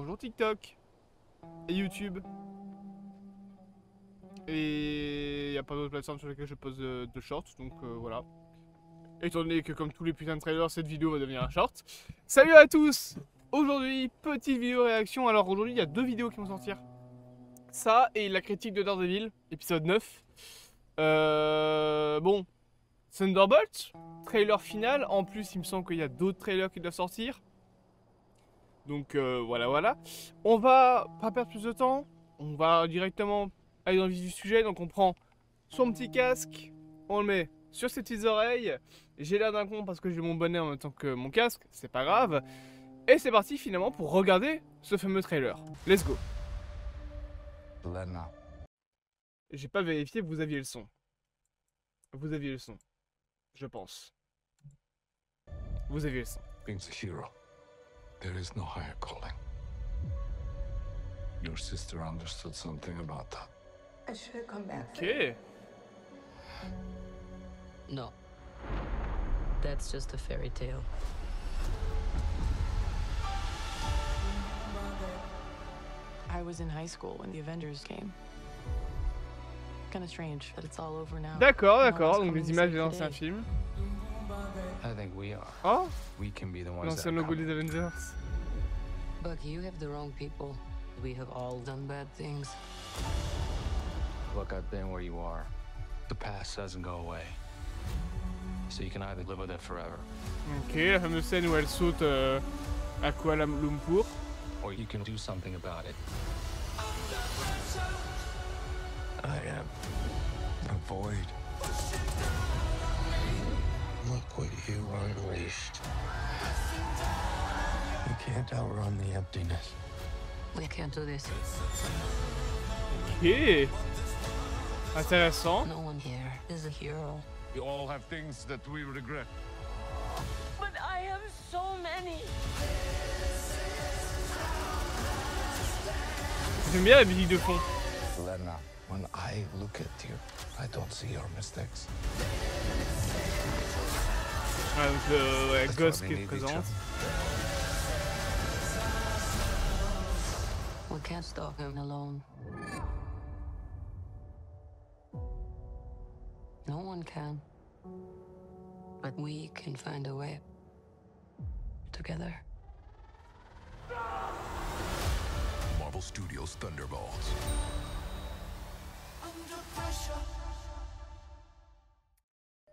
Bonjour TikTok et YouTube. Et il n'y a pas d'autres plateformes sur lesquelles je pose de shorts, donc voilà. Étant donné que comme tous les putains de trailers, cette vidéo va devenir un short. Salut à tous. Aujourd'hui, petite vidéo réaction. Alors aujourd'hui, il y a deux vidéos qui vont sortir. Ça et la critique de Daredevil, épisode 9. Bon, Thunderbolt, trailer final. En plus, il me semble qu'il y a d'autres trailers qui doivent sortir. Donc voilà. On va pas perdre plus de temps. On va directement aller dans le vif du sujet. Donc on prend son petit casque, on le met sur ses petites oreilles. J'ai l'air d'un con parce que j'ai mon bonnet en même temps que mon casque, c'est pas grave. Et c'est parti finalement pour regarder ce fameux trailer. Let's go. J'ai pas vérifié, vous aviez le son. Vous aviez le son. Je pense. Vous aviez le son. Being a hero, there is no higher calling. Your sister understood something about that. I should have come back. Ok. No. That's just a fairy tale. I was in high school when the Avengers came. Kind of strange that it's all over now. D'accord. Donc des images des anciens films. I think we are. Oh, We can be the ones l'ancien that logo come. des Avengers. But you have the wrong people. We have all done bad things. Look, I've been where you are. The past doesn't go away. So you can either live with it forever, Ok, la fameuse scène où elle saute à Kuala Lumpur. or you can do something about it. I am a void. Look what you unleashed. You can't outrun the emptiness. We can't do this. Ok. Intéressant. No one here is a hero. We all have things that we regret. But I have so many. J'aime bien la musique de fond. Lena, when I look at you, I don't see your mistakes. Ah, donc ouais, That's Ghost why qui we est need présente. each We can't stop him alone. No one can. But we can find a way. Together. Marvel Studios Thunderbolts.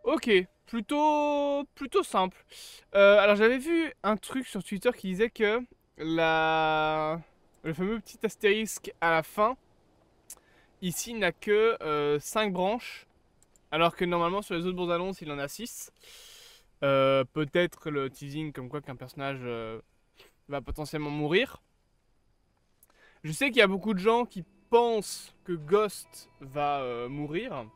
Ok, plutôt simple. Alors j'avais vu un truc sur Twitter qui disait que le fameux petit astérisque à la fin, ici n'a que 5 branches, alors que normalement sur les autres bandes annonces il en a 6. Peut-être le teasing comme quoi qu'un personnage va potentiellement mourir. Je sais qu'il y a beaucoup de gens qui pensent que Ghost va mourir.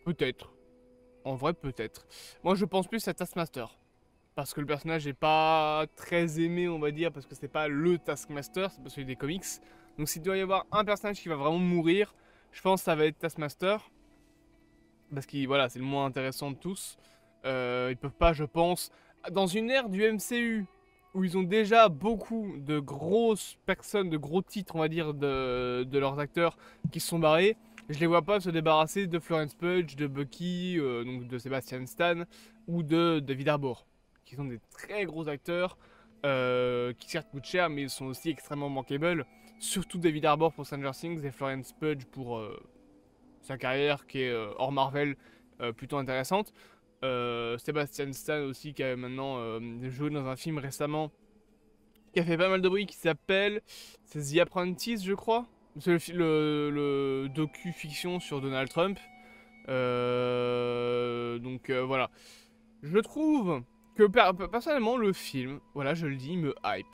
Peut-être. En vrai, peut-être. Moi, je pense plus à Taskmaster. Parce que le personnage n'est pas très aimé, on va dire, parce que c'est pas le Taskmaster, c'est pas celui des comics. Donc, s'il doit y avoir un personnage qui va vraiment mourir, je pense que ça va être Taskmaster. Parce que, voilà, c'est le moins intéressant de tous. Ils peuvent pas, je pense, dans une ère du MCU, où ils ont déjà beaucoup de grosses personnes, de gros titres, on va dire, de leurs acteurs qui se sont barrés. Je les vois pas se débarrasser de Florence Pugh, de Bucky, donc de Sebastian Stan ou de David Harbour, qui sont des très gros acteurs qui certes coûtent cher, mais ils sont aussi extrêmement manquables. Surtout David Harbour pour Stranger Things et Florence Pugh pour sa carrière qui est hors Marvel plutôt intéressante. Sebastian Stan aussi qui a maintenant joué dans un film récemment qui a fait pas mal de bruit qui s'appelle The Apprentice, je crois. C'est le docu-fiction sur Donald Trump. Donc voilà. Je trouve que personnellement le film, voilà, je le dis, me hype.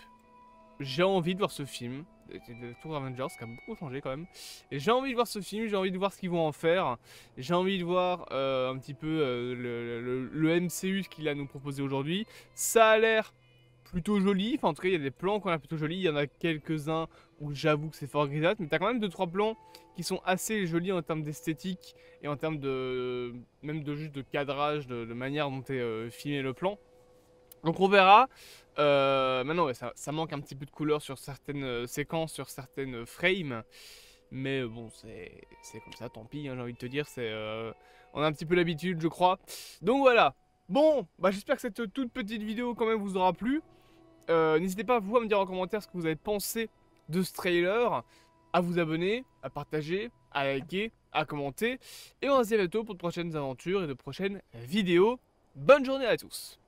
J'ai envie de voir ce film. Le Tour Avengers qui a beaucoup changé quand même. Et j'ai envie de voir ce film, j'ai envie de voir ce qu'ils vont en faire. J'ai envie de voir un petit peu le MCU, ce qu'il a à nous proposer aujourd'hui. Ça a l'air plutôt joli, enfin en tout cas il y a des plans qu'on a plutôt jolis, il y en a quelques-uns où j'avoue que c'est fort grisâtre, mais t'as quand même 2-3 plans qui sont assez jolis en termes d'esthétique et en termes de même de juste de cadrage, de manière dont est filmé le plan. Donc on verra. Maintenant, ouais, ça manque un petit peu de couleur sur certaines séquences, sur certaines frames. Mais bon, c'est comme ça, tant pis, hein, j'ai envie de te dire. On a un petit peu l'habitude, je crois. Donc voilà. Bon, bah j'espère que cette toute petite vidéo quand même vous aura plu. N'hésitez pas vous à me dire en commentaire ce que vous avez pensé de ce trailer, à vous abonner, à partager, à liker, à commenter. Et on se dit à bientôt pour de prochaines aventures et de prochaines vidéos. Bonne journée à tous!